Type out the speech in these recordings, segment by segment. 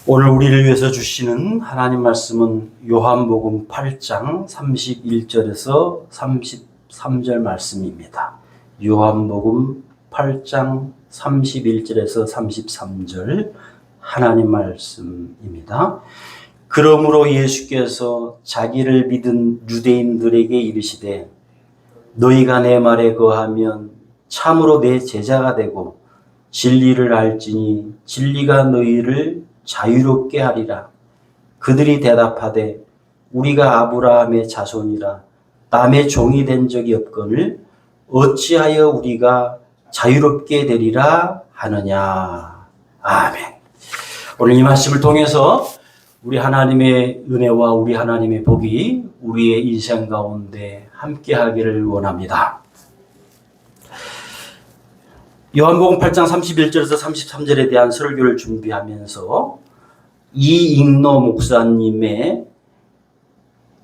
오늘 우리를 위해서 주시는 하나님 말씀은 요한복음 8장 31절에서 33절 말씀입니다. 요한복음 8장 31절에서 33절 하나님 말씀입니다. 그러므로 예수께서 자기를 믿은 유대인들에게 이르시되 너희가 내 말에 거하면 참으로 내 제자가 되고 진리를 알지니 진리가 너희를 자유롭게 하리라. 그들이 대답하되 우리가 아브라함의 자손이라 남의 종이 된 적이 없거늘 어찌하여 우리가 자유롭게 되리라 하느냐. 아멘. 오늘 이 말씀을 통해서 우리 하나님의 은혜와 우리 하나님의 복이 우리의 인생 가운데 함께하기를 원합니다. 요한복음 8장 31절에서 33절에 대한 설교를 준비하면서 이익노 목사님의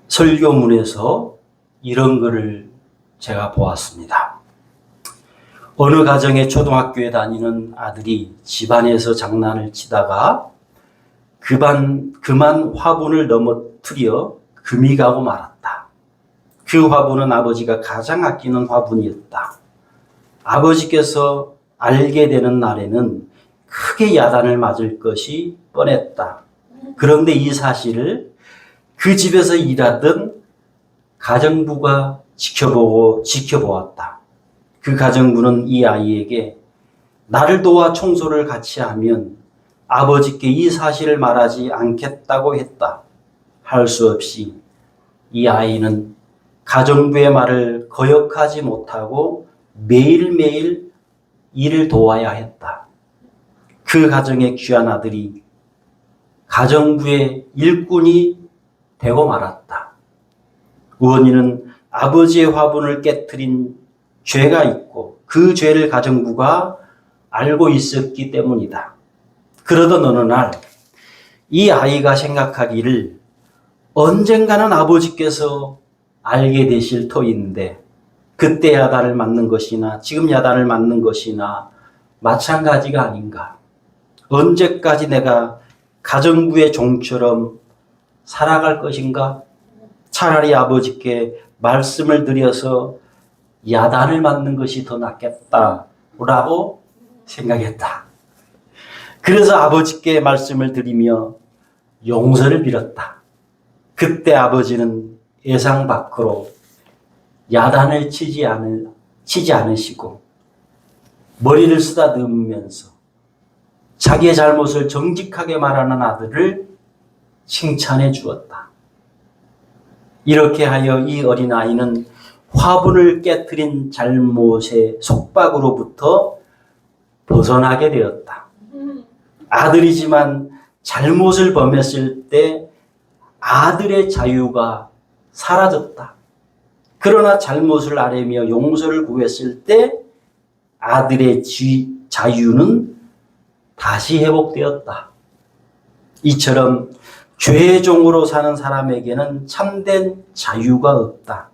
설교문에서 이런 글을 제가 보았습니다. 어느 가정의 초등학교에 다니는 아들이 집안에서 장난을 치다가 그만 화분을 넘어뜨려 금이 가고 말았다. 그 화분은 아버지가 가장 아끼는 화분이었다. 아버지께서 알게 되는 날에는 크게 야단을 맞을 것이 뻔했다. 그런데 이 사실을 그 집에서 일하던 가정부가 지켜보았다. 그 가정부는 이 아이에게 나를 도와 청소를 같이 하면 아버지께 이 사실을 말하지 않겠다고 했다. 할 수 없이 이 아이는 가정부의 말을 거역하지 못하고 매일매일 일을 도와야 했다. 그 가정의 귀한 아들이 가정부의 일꾼이 되고 말았다. 원인은 아버지의 화분을 깨트린 죄가 있고 그 죄를 가정부가 알고 있었기 때문이다. 그러던 어느 날 이 아이가 생각하기를 언젠가는 아버지께서 알게 되실 터인데 그때 야단을 맞는 것이나 지금 야단을 맞는 것이나 마찬가지가 아닌가. 언제까지 내가 가정부의 종처럼 살아갈 것인가? 차라리 아버지께 말씀을 드려서 야단을 맞는 것이 더 낫겠다라고 생각했다. 그래서 아버지께 말씀을 드리며 용서를 빌었다. 그때 아버지는 예상 밖으로 야단을 치지 않으시고 머리를 쓰다듬으면서 자기의 잘못을 정직하게 말하는 아들을 칭찬해 주었다. 이렇게 하여 이 어린아이는 화분을 깨트린 잘못의 속박으로부터 벗어나게 되었다. 아들이지만 잘못을 범했을 때 아들의 자유가 사라졌다. 그러나 잘못을 아뢰며 용서를 구했을 때 아들의 자유는 다시 회복되었다. 이처럼 죄의 종으로 사는 사람에게는 참된 자유가 없다.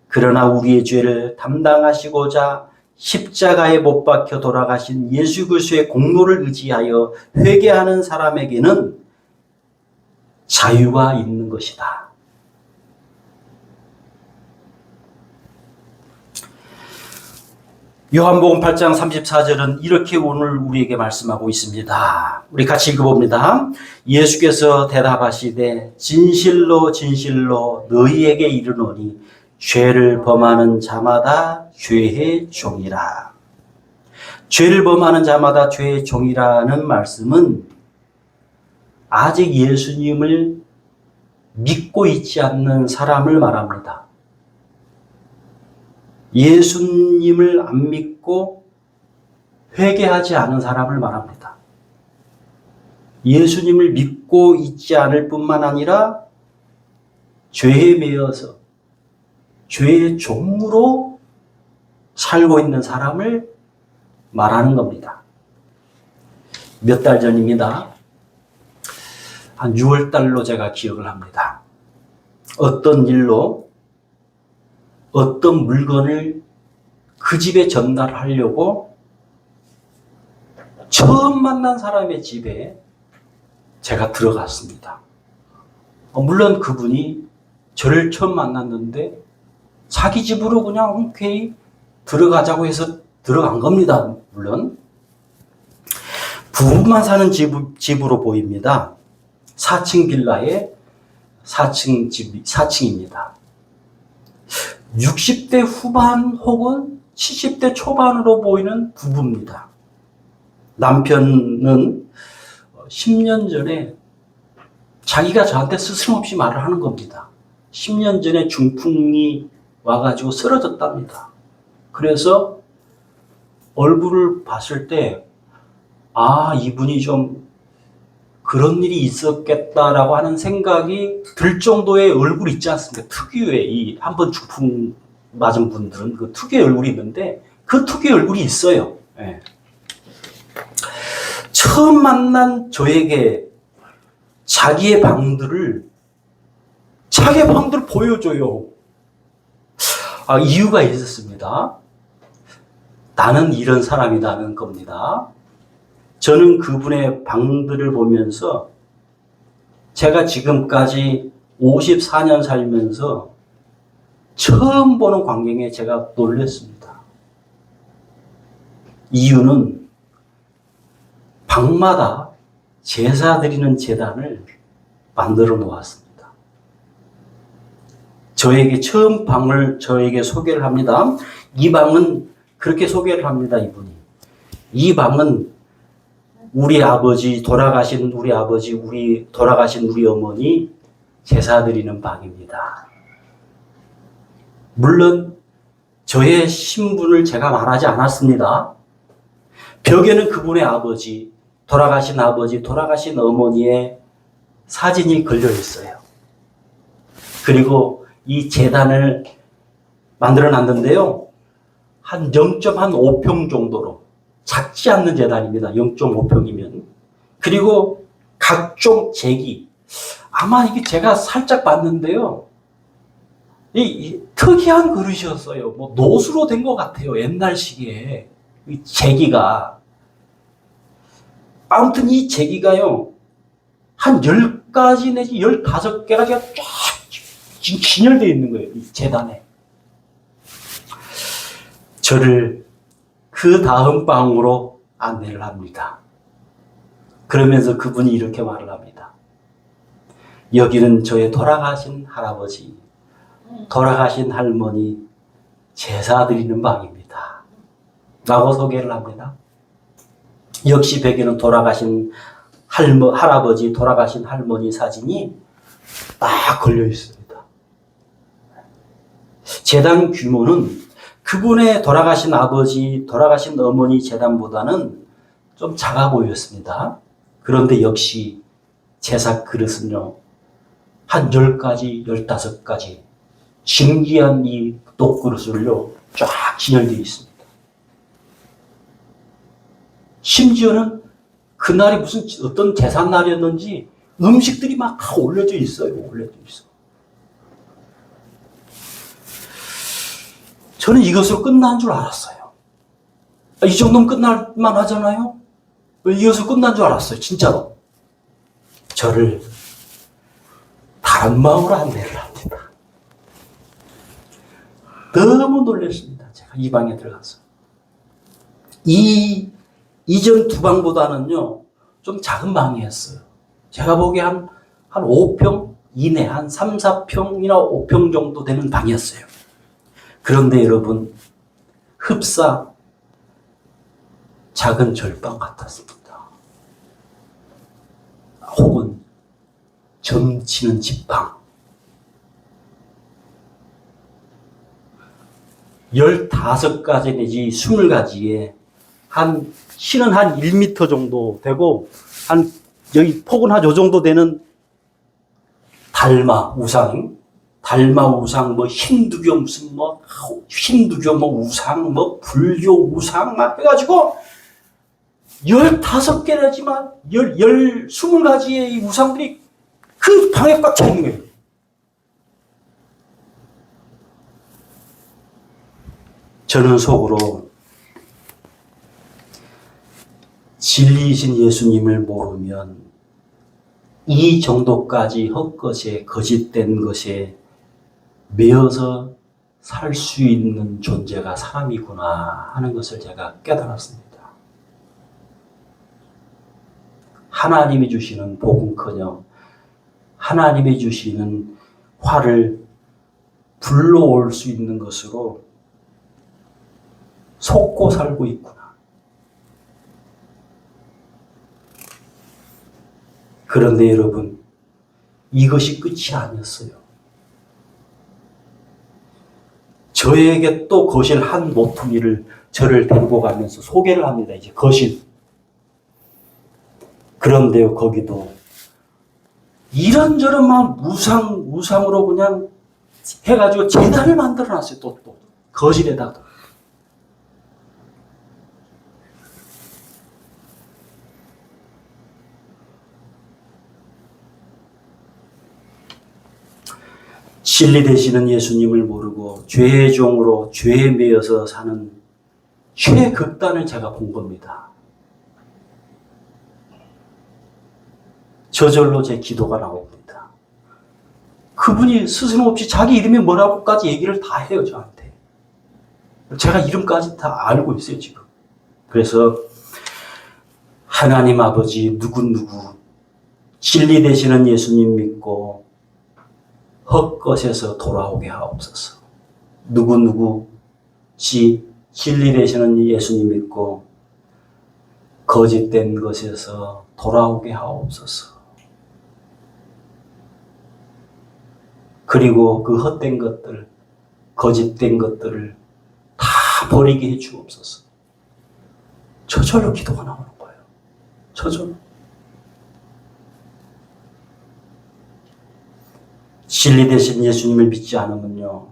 그러나 우리의 죄를 담당하시고자 십자가에 못 박혀 돌아가신 예수 그리스도의 공로를 의지하여 회개하는 사람에게는 자유가 있는 것이다. 요한복음 8장 34절은 이렇게 오늘 우리에게 말씀하고 있습니다. 우리 같이 읽어봅니다. 예수께서 대답하시되 진실로 진실로 너희에게 이르노니 죄를 범하는 자마다 죄의 종이라. 죄를 범하는 자마다 죄의 종이라는 말씀은 아직 예수님을 믿고 있지 않는 사람을 말합니다. 예수님을 안 믿고 회개하지 않은 사람을 말합니다. 예수님을 믿고 있지 않을 뿐만 아니라 죄에 매여서 죄의 종으로 살고 있는 사람을 말하는 겁니다. 몇 달 전입니다. 한 6월 달로 제가 기억을 합니다. 어떤 일로 어떤 물건을 그 집에 전달하려고 처음 만난 사람의 집에 제가 들어갔습니다. 물론 그분이 저를 처음 만났는데 자기 집으로 그냥 흔쾌히 들어가자고 해서 들어간 겁니다. 물론 부부만 사는 집으로 보입니다. 4층 빌라에 4층입니다. 60대 후반 혹은 70대 초반으로 보이는 부부입니다. 남편은 10년 전에 자기가 저한테 스스럼없이 말을 하는 겁니다. 10년 전에 중풍이 와가지고 쓰러졌답니다. 그래서 얼굴을 봤을 때 이분이 좀 그런 일이 있었겠다라고 하는 생각이 들 정도의 얼굴이 있지 않습니까? 특유의 이 한번 중풍 맞은 분들은 그 특유의 얼굴이 있는데 그 특유의 얼굴이 있어요. 네. 처음 만난 저에게 자기의 방들을 보여줘요. 이유가 있었습니다. 나는 이런 사람이라는 겁니다. 저는 그분의 방들을 보면서 제가 지금까지 54년 살면서 처음 보는 광경에 제가 놀랐습니다. 이유는 방마다 제사 드리는 제단을 만들어 놓았습니다. 저에게 처음 방을 저에게 소개를 합니다. 이 방은 그렇게 소개를 합니다. 이분이. 이 방은 돌아가신 우리 어머니 제사 드리는 방입니다. 물론 저의 신분을 제가 말하지 않았습니다. 벽에는 그분의 돌아가신 어머니의 사진이 걸려 있어요. 그리고 이 제단을 만들어 놨는데요. 한 0.5평 정도로 작지 않는 제단입니다. 0.5평이면. 그리고 각종 제기. 아마 이게 제가 살짝 봤는데요. 이 특이한 그릇이었어요. 뭐 노수로 된 것 같아요. 옛날식의 이 제기가. 아무튼 이 제기가요. 한 10가지 내지 15개가 쫙 진열되어 있는 거예요. 이 제단에. 저를 그 다음 방으로 안내를 합니다. 그러면서 그분이 이렇게 말을 합니다. 여기는 저의 돌아가신 할아버지, 돌아가신 할머니 제사 드리는 방입니다. 라고 소개를 합니다. 역시 벽에는 돌아가신 할아버지, 돌아가신 할머니 사진이 딱 걸려 있습니다. 제단 규모는 그분의 돌아가신 아버지, 돌아가신 어머니 제단보다는 좀 작아 보였습니다. 그런데 역시 제사 그릇은요, 한 10가지, 15가지 신기한 이 떡그릇을요, 쫙 진열되어 있습니다. 심지어는 그날이 무슨 어떤 제삿날이었는지 음식들이 막 다 올려져 있어요. 저는 이것으로 끝난 줄 알았어요. 이 정도면 끝날만 하잖아요? 이것으로 끝난 줄 알았어요. 진짜로. 저를 다른 마음으로 안내를 합니다. 너무 놀랐습니다. 제가 이 방에 들어가서. 이전 두 방보다는요, 좀 작은 방이었어요. 제가 보기에 한 5평 이내, 한 3, 4평이나 5평 정도 되는 방이었어요. 그런데 여러분, 흡사 작은 절방 같았습니다. 혹은 점치는 집방. 15가지 내지 20가지에 실은 한 1m 정도 되고, 여기 폭은 한 요 정도 되는 달마 우상, 뭐 힌두교 우상, 뭐 불교 우상 막 해가지고 15개 되지만 20가지의 이 우상들이 그 방에 꽉 차 있는 거예요. 저는 속으로 진리이신 예수님을 모르면 이 정도까지 헛것에 거짓된 것에 매여서 살 수 있는 존재가 사람이구나 하는 것을 제가 깨달았습니다. 하나님이 주시는 복음커녕 하나님이 주시는 화를 불러올 수 있는 것으로 속고 살고 있구나. 그런데 여러분, 이것이 끝이 아니었어요. 저에게 또 거실 한 모퉁이를 저를 데리고 가면서 소개를 합니다. 이제 거실. 그런데요, 거기도 이런저런 막 우상으로 그냥 해가지고 제단을 만들어 놨어요. 또 거실에다가. 진리 되시는 예수님을 모르고 죄의 종으로 죄에 매여서 사는 최극단을 제가 본 겁니다. 저절로 제 기도가 나옵니다. 그분이 스스럼없이 자기 이름이 뭐라고까지 얘기를 다 해요, 저한테. 제가 이름까지 다 알고 있어요, 지금. 그래서 하나님 아버지 누구누구 진리 되시는 예수님 믿고 헛것에서 돌아오게 하옵소서. 누구누구 진리 되시는 예수님 믿고 거짓된 것에서 돌아오게 하옵소서. 그리고 그 헛된 것들, 거짓된 것들을 다 버리게 해 주옵소서. 저절로 기도가 나오는 거예요. 저절로. 진리 되신 예수님을 믿지 않으면요,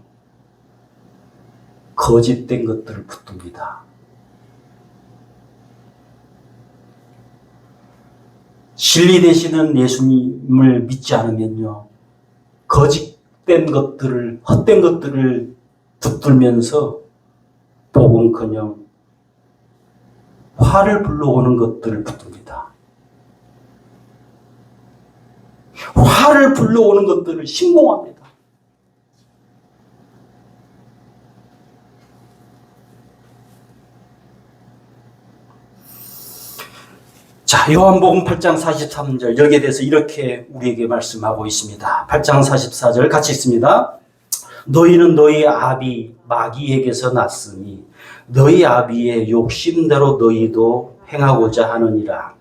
거짓된 것들을 붙듭니다. 진리 되시는 예수님을 믿지 않으면요, 거짓된 것들을, 헛된 것들을 붙들면서 복음커녕 화를 불러오는 것들을 붙듭니다. 화를 불러오는 것들을 신봉합니다. 자, 요한복음 8장 43절 여기에 대해서 이렇게 우리에게 말씀하고 있습니다. 8장 44절 같이 읽습니다. 너희는 너희 아비 마귀에게서 났으니 너희 아비의 욕심대로 너희도 행하고자 하느니라.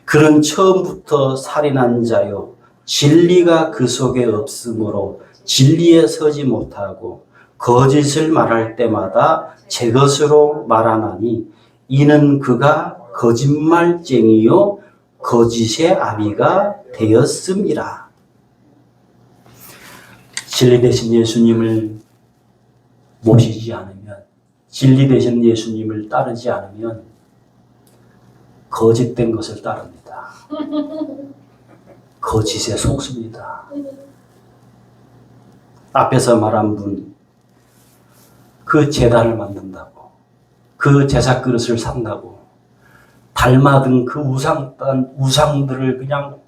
그는 처음부터 살인한 자요 진리가 그 속에 없으므로 진리에 서지 못하고 거짓을 말할 때마다 제 것으로 말하나니 이는 그가 거짓말쟁이요 거짓의 아비가 되었음이라. 진리 되신 예수님을 모시지 않으면, 진리 되신 예수님을 따르지 않으면 거짓된 것을 따릅니다. 거짓에 속습니다. 앞에서 말한 분, 그 제단을 만든다고, 그 제사 그릇을 산다고, 닮아든 그 우상들을 그냥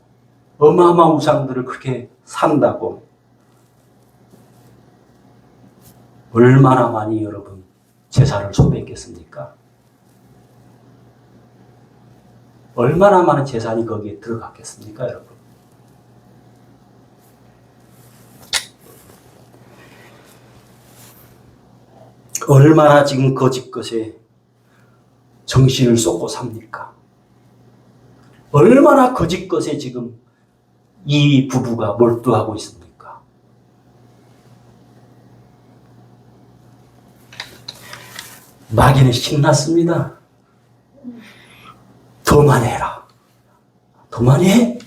어마어마한 우상들을 그렇게 산다고, 얼마나 많이 여러분 제사를 소비했겠습니까? 얼마나 많은 재산이 거기에 들어갔겠습니까, 여러분? 얼마나 지금 거짓 것에 정신을 쏟고 삽니까? 얼마나 거짓 것에 지금 이 부부가 몰두하고 있습니까? 마귀는 신났습니다. 더 많이 해라. 더 많이 해?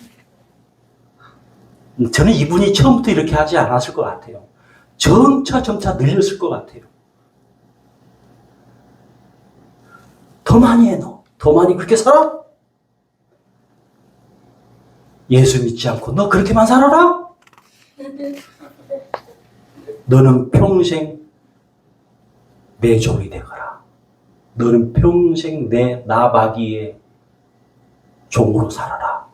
저는 이분이 처음부터 이렇게 하지 않았을 것 같아요. 점차 늘렸을 것 같아요. 더 많이 해, 너. 더 많이 그렇게 살아? 예수 믿지 않고 너 그렇게만 살아라? 너는 평생 내 종이 되거라. 너는 평생 나 마귀의 종으로 살아라.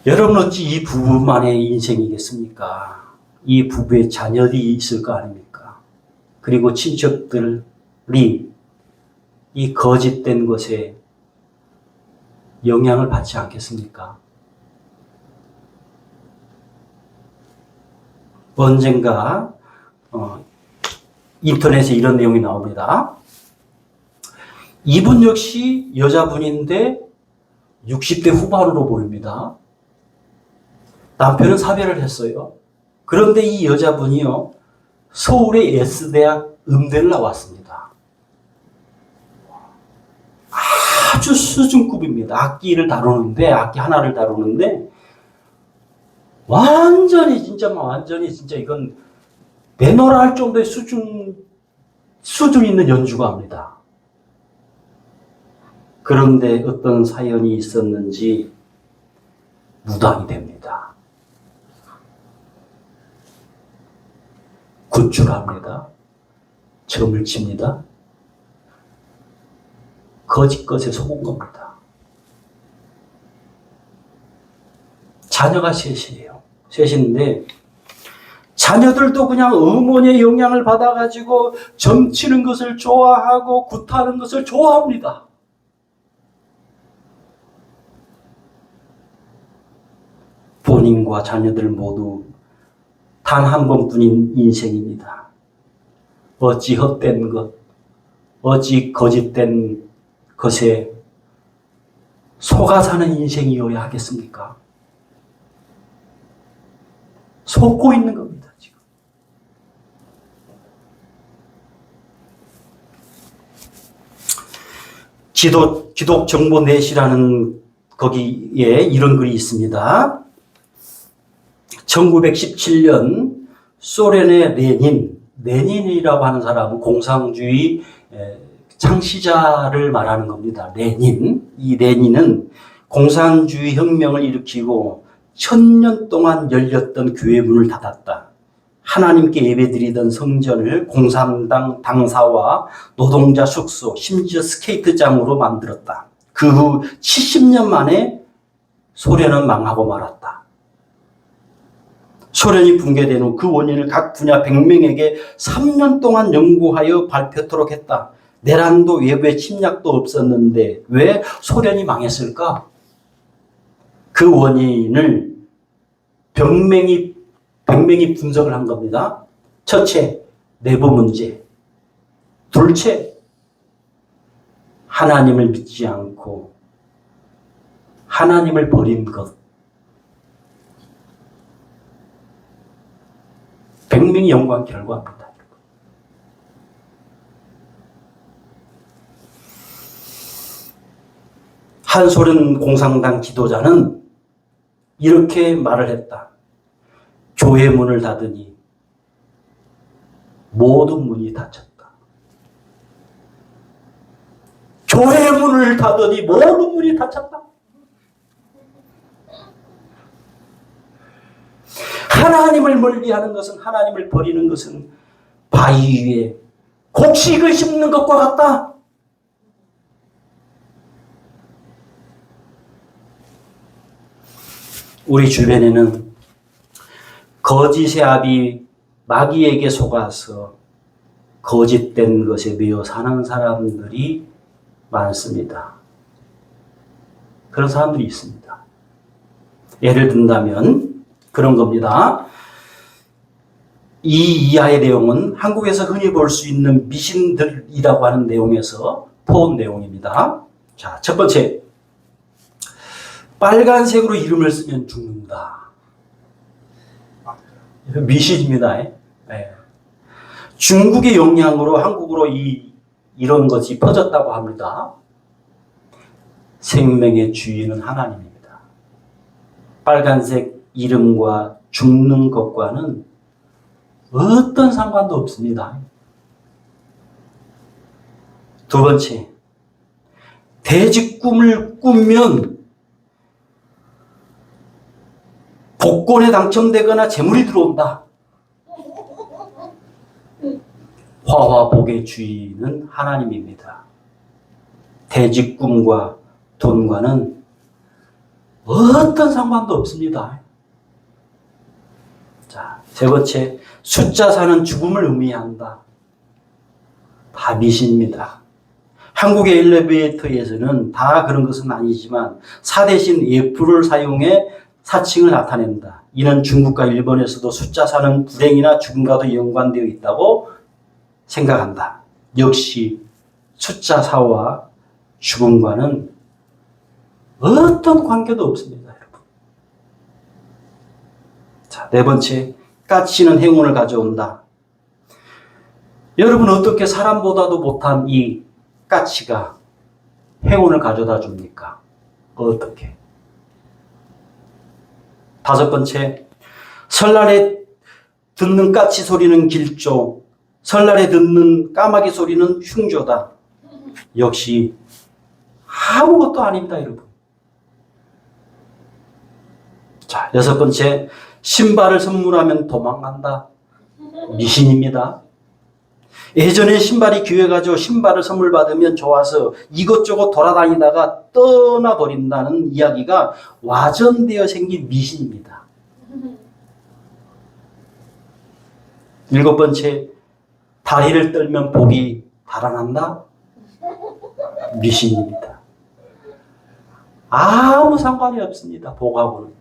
여러분 어찌 이 부부만의 인생이겠습니까? 이 부부에 자녀들이 있을 거 아닙니까? 그리고 친척들이 이 거짓된 것에 영향을 받지 않겠습니까? 언젠가 인터넷에 이런 내용이 나옵니다. 이분 역시 여자분인데 60대 후반으로 보입니다. 남편은 사별을 했어요. 그런데 이 여자분이요, 서울의 S대학 음대를 나왔습니다. 아주 수준급입니다. 악기 하나를 다루는데 완전히 진짜 이건 내노라 할 정도의 수준 있는 연주가 합니다. 그런데 어떤 사연이 있었는지 무당이 됩니다. 구출합니다. 점을 칩니다. 거짓 것에 속은 겁니다. 자녀가 셋이에요. 셋인데 자녀들도 그냥 어머니의 영향을 받아가지고 점치는 것을 좋아하고 굿하는 것을 좋아합니다. 본인과 자녀들 모두 단 한 번뿐인 인생입니다. 어찌 헛된 것, 어찌 거짓된 것에 속아 사는 인생이어야 하겠습니까? 속고 있는 겁니다, 지금. 기독정보넷이라는 거기에 이런 글이 있습니다. 1917년 소련의 레닌이라고 하는 사람은 공산주의 창시자를 말하는 겁니다. 이 레닌은 공산주의 혁명을 일으키고 1000년 동안 열렸던 교회 문을 닫았다. 하나님께 예배드리던 성전을 공산당 당사와 노동자 숙소, 심지어 스케이트장으로 만들었다. 그 후 70년 만에 소련은 망하고 말았다. 소련이 붕괴된 후 그 원인을 각 분야 100명에게 3년 동안 연구하여 발표토록 했다. 내란도 외부의 침략도 없었는데 왜 소련이 망했을까? 그 원인을 100명이 분석을 한 겁니다. 첫째, 내부 문제. 둘째, 하나님을 믿지 않고 하나님을 버린 것. 100명이 연구한 결과입니다. 한 소련 공산당 지도자는 이렇게 말을 했다. 교회 문을 닫으니 모든 문이 닫혔다. 교회 문을 닫으니 모든 문이 닫혔다. 하나님을 멀리하는 것은, 하나님을 버리는 것은 바위 위에 곡식을 심는 것과 같다. 우리 주변에는 거짓의 압이 마귀에게 속아서 거짓된 것에 매여 사는 사람들이 많습니다. 그런 사람들이 있습니다. 예를 든다면 그런 겁니다. 이 이하의 내용은 한국에서 흔히 볼 수 있는 미신들이라고 하는 내용에서 포온 내용입니다. 자, 첫 번째. 빨간색으로 이름을 쓰면 죽는다. 미신입니다. 네. 중국의 영향으로 한국으로 이런 것이 퍼졌다고 합니다. 생명의 주인은 하나님입니다. 빨간색 이름과 죽는 것과는 어떤 상관도 없습니다. 두 번째, 돼지 꿈을 꾸면 복권에 당첨되거나 재물이 들어온다. 화와 복의 주인은 하나님입니다. 돼지 꿈과 돈과는 어떤 상관도 없습니다. 자, 세 번째, 숫자 4는 죽음을 의미한다. 다 미신입니다. 한국의 엘리베이터에서는 다 그런 것은 아니지만 4 대신 F를 사용해 사칭을 나타낸다. 이는 중국과 일본에서도 숫자 4는 불행이나 죽음과도 연관되어 있다고 생각한다. 역시 숫자 4와 죽음과는 어떤 관계도 없습니다, 여러분. 자, 네 번째, 까치는 행운을 가져온다. 여러분, 어떻게 사람보다도 못한 이 까치가 행운을 가져다 줍니까? 어떻게? 다섯 번째, 설날에 듣는 까치 소리는 길조, 설날에 듣는 까마귀 소리는 흉조다. 역시 아무것도 아닙니다, 여러분. 자, 여섯 번째, 신발을 선물하면 도망간다. 미신입니다. 예전에 신발이 귀해가지고 신발을 선물 받으면 좋아서 이것저것 돌아다니다가 떠나버린다는 이야기가 와전되어 생긴 미신입니다. 일곱 번째, 다리를 떨면 복이 달아난다. 미신입니다. 아무 상관이 없습니다, 복하고는.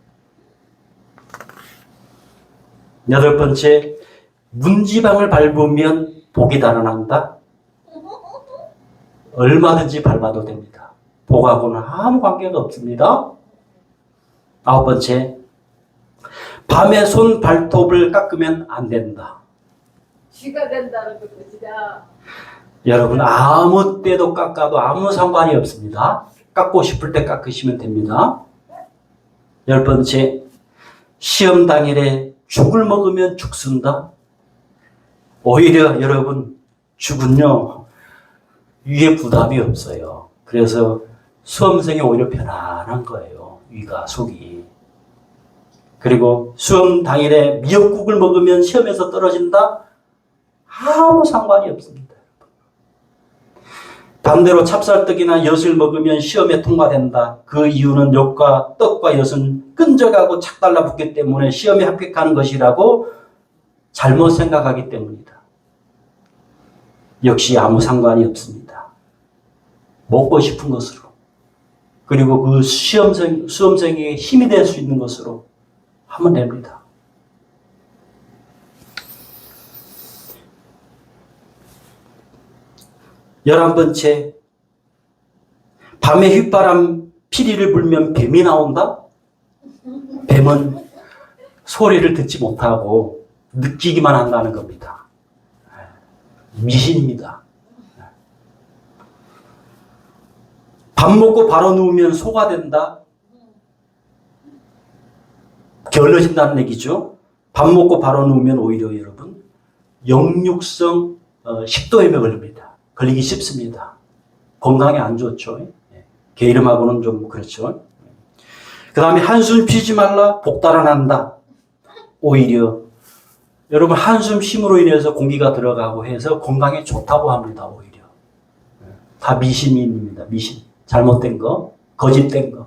여덟 번째, 문지방을 밟으면 복이 달아난다. 얼마든지 밟아도 됩니다. 복하고는 아무 관계가 없습니다. 아홉 번째, 밤에 손 발톱을 깎으면 안 된다. 쥐가 된다는 것이다. 여러분, 아무 때도 깎아도 아무 상관이 없습니다. 깎고 싶을 때 깎으시면 됩니다. 열 번째, 시험 당일에 죽을 먹으면 죽순다. 오히려 여러분, 죽은요, 위에 부담이 없어요. 그래서 수험생이 오히려 편안한 거예요. 위가, 속이. 그리고 시험 당일에 미역국을 먹으면 시험에서 떨어진다? 아무 상관이 없습니다. 반대로 찹쌀떡이나 엿을 먹으면 시험에 통과된다. 그 이유는 엿과 떡과 엿은 끈적하고 착 달라붙기 때문에 시험에 합격하는 것이라고 잘못 생각하기 때문이다. 역시 아무 상관이 없습니다. 먹고 싶은 것으로, 그리고 그 수험생에게 힘이 될 수 있는 것으로 하면 됩니다. 열한 번째, 밤에 휘바람 피리를 불면 뱀이 나온다? 뱀은 소리를 듣지 못하고 느끼기만 한다는 겁니다. 미신입니다. 밥 먹고 바로 누우면 소가 된다? 게을러진다는 얘기죠. 밥 먹고 바로 누우면 오히려 여러분, 역류성 식도염에 걸립니다. 걸리기 쉽습니다. 건강에 안 좋죠. 게으름하고는 좀 그렇죠. 그 다음에 한숨 쉬지 말라, 복 달아난다. 오히려 여러분, 한숨 쉼으로 인해서 공기가 들어가고 해서 건강에 좋다고 합니다. 오히려 다 미신입니다. 미신, 잘못된 거, 거짓된 거.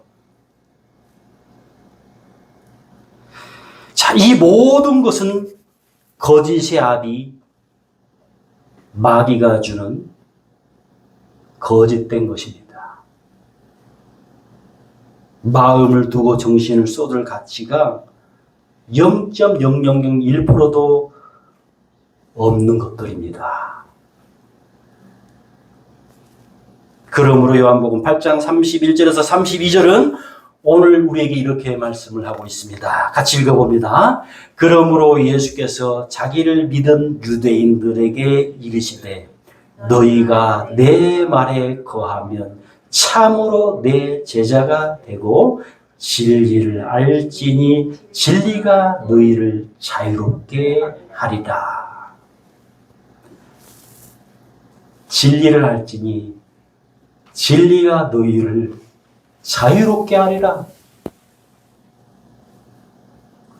자, 이 모든 것은 거짓의 압이 마귀가 주는 거짓된 것입니다. 마음을 두고 정신을 쏟을 가치가 0.0001%도 없는 것들입니다. 그러므로 요한복음 8장 31절에서 32절은 오늘 우리에게 이렇게 말씀을 하고 있습니다. 같이 읽어봅니다. 그러므로 예수께서 자기를 믿은 유대인들에게 이르시되 너희가 내 말에 거하면 참으로 내 제자가 되고 진리를 알지니 진리가 너희를 자유롭게 하리라. 진리를 알지니 진리가 너희를 자유롭게 하리라.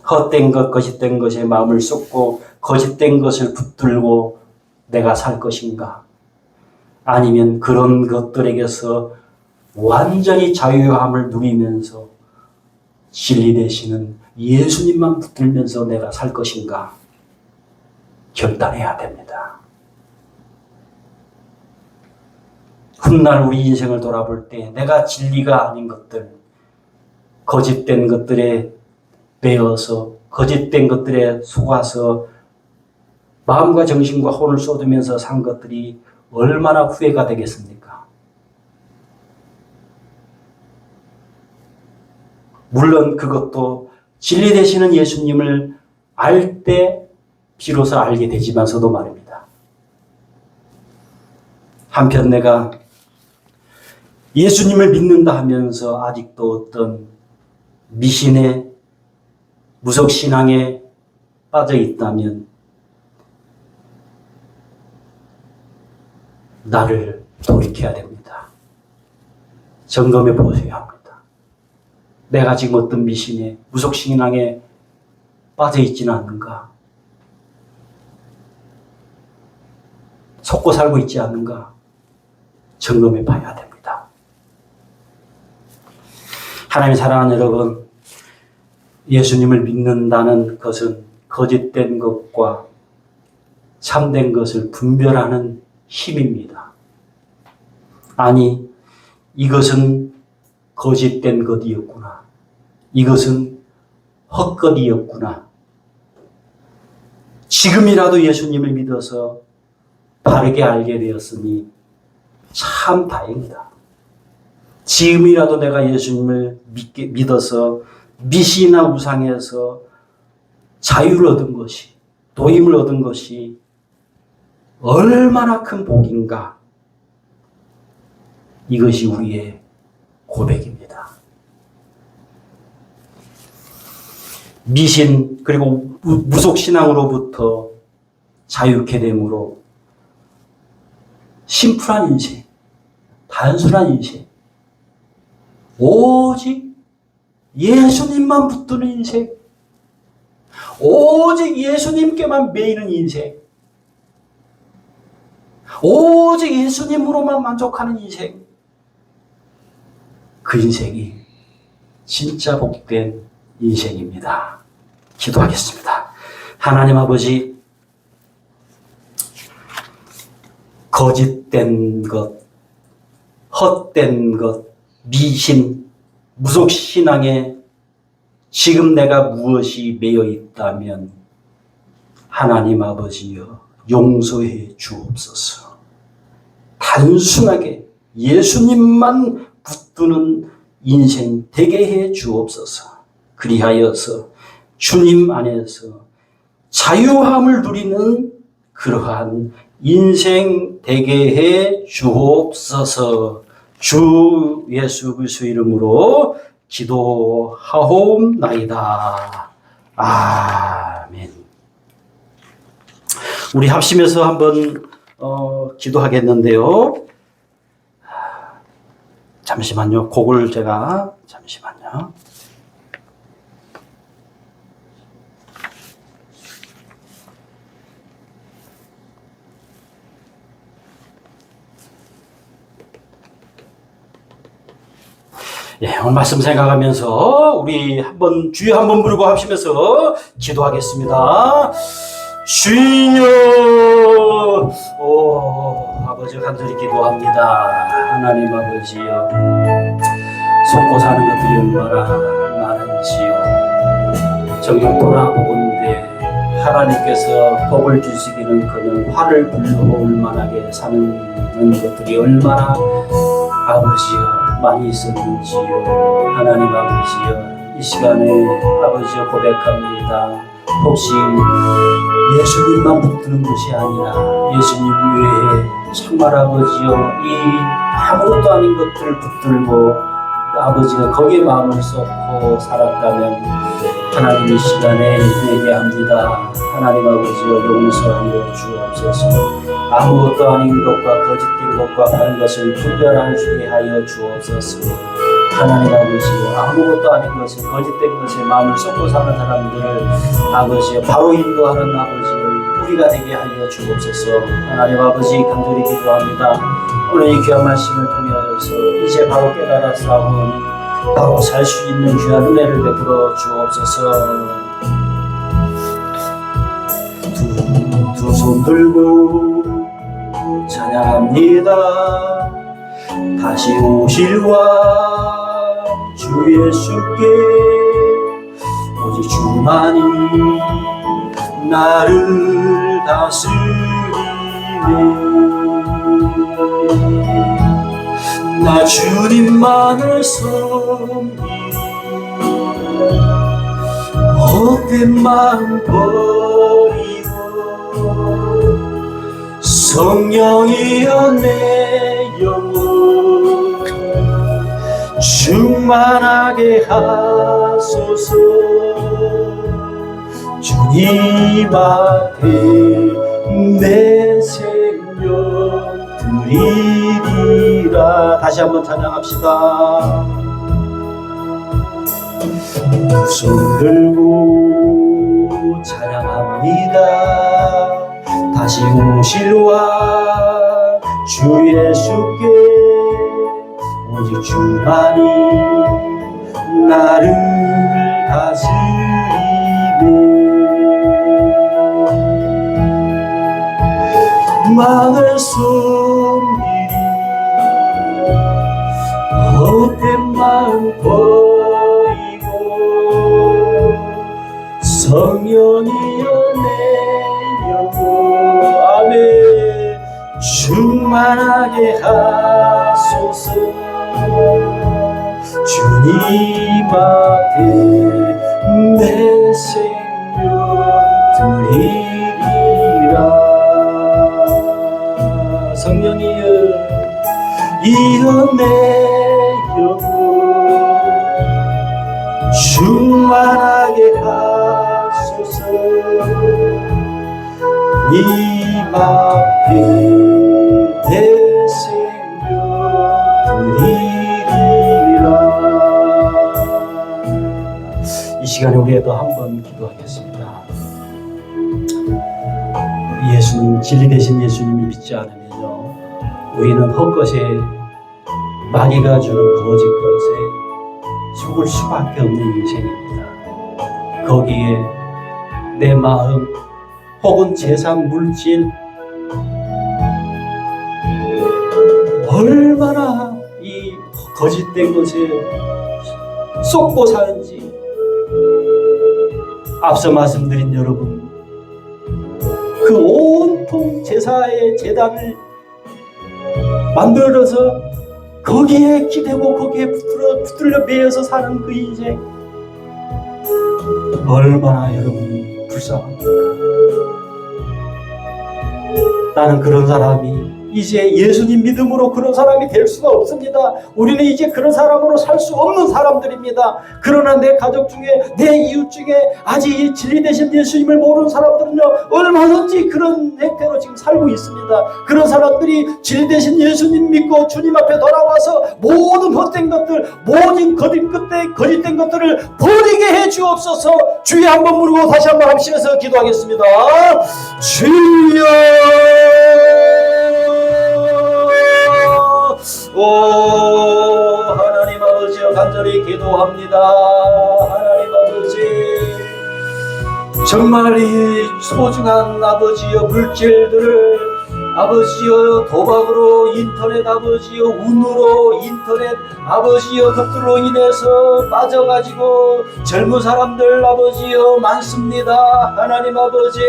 헛된 것, 거짓된 것에 마음을 쏟고 거짓된 것을 붙들고 내가 살 것인가? 아니면 그런 것들에게서 완전히 자유함을 누리면서 진리 되시는 예수님만 붙들면서 내가 살 것인가 결단해야 됩니다. 훗날 우리 인생을 돌아볼 때 내가 진리가 아닌 것들, 거짓된 것들에 매여서 거짓된 것들에 속아서 마음과 정신과 혼을 쏟으면서 산 것들이 얼마나 후회가 되겠습니까? 물론 그것도 진리 되시는 예수님을 알 때 비로소 알게 되지만서도 말입니다. 한편 내가 예수님을 믿는다 하면서 아직도 어떤 미신에 무속신앙에 빠져 있다면 나를 돌이켜야 됩니다. 점검해 보셔야 합니다. 내가 지금 어떤 미신에 무속신앙에 빠져 있지는 않는가? 속고 살고 있지 않는가? 점검해 봐야 됩니다. 하나님 사랑하는 여러분, 예수님을 믿는다는 것은 거짓된 것과 참된 것을 분별하는 힘입니다. 아니, 이것은 거짓된 것이었구나. 이것은 헛것이었구나. 지금이라도 예수님을 믿어서 바르게 알게 되었으니 참 다행이다. 지금이라도 내가 예수님을 믿어서 미신이나 우상에서 자유를 얻은 것이, 도임을 얻은 것이 얼마나 큰 복인가. 이것이 우리의 고백입니다. 미신 그리고 무속신앙으로부터 자유케 됨으로 심플한 인생, 단순한 인생, 오직 예수님만 붙드는 인생, 오직 예수님께만 매이는 인생, 오직 예수님으로만 만족하는 인생, 그 인생이 진짜 복된 인생입니다. 기도하겠습니다. 하나님 아버지, 거짓된 것, 헛된 것, 미신, 무속신앙에 지금 내가 무엇이 매여 있다면 하나님 아버지여 용서해 주옵소서. 단순하게 예수님만 붙드는 인생 되게 해 주옵소서. 그리하여서 주님 안에서 자유함을 누리는 그러한 인생 되게 해 주옵소서. 주 예수 그리스도 이름으로 기도하옵나이다. 아멘. 우리 합심해서 한번 기도하겠는데요. 잠시만요. 곡을 제가 잠시만요. 예, 오늘 말씀 생각하면서 우리 한번 주여 한번 부르고 합심해서 기도하겠습니다. 주여, 아버지 간절히 기도합니다. 하나님 아버지여, 속고 사는 것들이 얼마나 많은지요. 정녕 돌아보건대 하나님께서 법을 주시기는커녕 화를 불러올 만하게 사는 것들이 얼마나 아버지여 많이 있었는지요. 하나님 아버지여, 이 시간에 아버지여 고백합니다. 혹시 예수님만 붙드는 것이 아니라 예수님 외에 정말 아버지여 이 아무것도 아닌 것들을 붙들고 아버지가 거기에 마음을 쏟고 살았다면 하나님 이 시간에 회개합니다. 하나님 아버지여 용서하여 주옵소서. 아무것도 아닌 것과 거짓된 것과 다른 것을 분별하게 하여 주옵소서. 하나님 아버지여, 아무것도 아닌 것을 거짓된 것에 마음을 쏟고 사는 사람들을 아버지여 바로 인도하는 아버지여 우리가 되게 하여 주옵소서. 하나님 아버지 간절히 기도합니다. 오늘 이 귀한 말씀을 통하여서 이제 바로 깨달아 싸우니 바로 살 수 있는 귀한 은혜를 베풀어 주옵소서. 두 손 들고 찬양합니다. 다시 오실와 주 예수께 오직 주만이 나를 다스리네. 나 주님만을 섬기리 헛된 마음 버리고 성령이여 내 영혼 충만하게 하소서. 주님 앞에 내 생명 드리리라. 다시 한번 찬양합시다. 두 손 들고 찬양합니다. 다시 오실와 주 예수께 오직 주만이 나를 다스리네. 망을 숨기리 헛된 마음 버리고 성령이여 내 영혼 아멘 충만하게 하소서. 주님 앞에 내 생명 드리리라. 성령이여 이어 내 영혼 충만하게 하소서. 이 앞에 내 생명 드리리라. 이 시간에 우리도 한번 기도하겠습니다. 예수님, 진리 되신 예수님을 믿지 않으면요, 우리는 헛것에 마귀가 주는 거짓 것에 속을 수밖에 없는 인생입니다. 거기에 내 마음 혹은 재산, 물질 얼마나 이 거짓된 것에 쏟고 사는지 앞서 말씀드린 여러분, 그 온통 제사의 제단을 만들어서 거기에 기대고 거기에 붙들려 매여서 사는 그 인생 얼마나 여러분 불쌍합니까? 나는 그런 사람이 이제 예수님 믿음으로 그런 사람이 될 수가 없습니다. 우리는 이제 그런 사람으로 살 수 없는 사람들입니다. 그러나 내 가족 중에 내 이웃 중에 아직 진리 되신 예수님을 모르는 사람들은요 얼마든지 그런 행태로 지금 살고 있습니다. 그런 사람들이 진리 되신 예수님 믿고 주님 앞에 돌아와서 모든 헛된 것들, 모든 거짓된 것들을 버리게 해 주옵소서. 주여 한번 부르고 다시 한번 합심해서 기도하겠습니다. 주여 오 하나님 아버지여 간절히 기도합니다. 하나님 아버지 정말 이 소중한 아버지여 물질들을 아버지여 도박으로 인터넷 아버지여 운으로 인터넷 아버지여 그것들로 인해서 빠져가지고 젊은 사람들 아버지여 많습니다. 하나님 아버지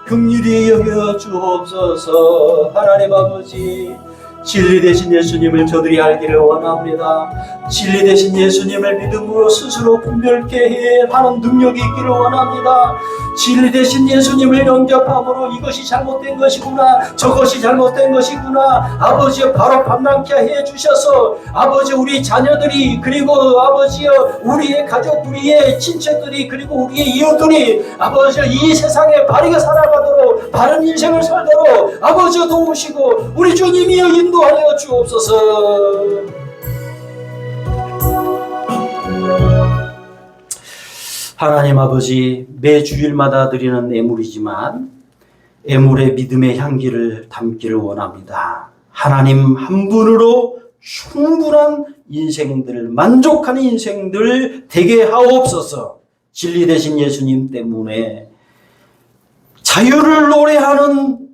긍휼히 여겨 주옵소서. 하나님 아버지 진리 되신 예수님을 저들이 알기를 원합니다. 진리 되신 예수님을 믿음으로 스스로 분별케 하는 능력이 있기를 원합니다. 진리 되신 예수님을 영접함으로 이것이 잘못된 것이구나, 저것이 잘못된 것이구나 아버지여 바로 판단케 해주셔서 아버지 우리 자녀들이 그리고 아버지여 우리의 가족, 우리의 친척들이 그리고 우리의 이웃들이 아버지여 이 세상에 바르게 살아가도록 바른 인생을 살도록 아버지여 도우시고 우리 주님이여 인도하여 주옵소서. 하나님 아버지 매 주일마다 드리는 예물이지만 예물의 믿음의 향기를 담기를 원합니다. 하나님 한 분으로 충분한 인생들, 만족하는 인생들 되게 하옵소서. 진리 되신 예수님 때문에 자유를 노래하는,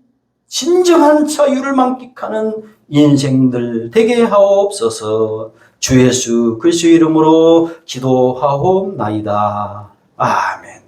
진정한 자유를 만끽하는 인생들 되게 하옵소서. 주 예수 그리스도 이름으로 기도하옵나이다. 아멘.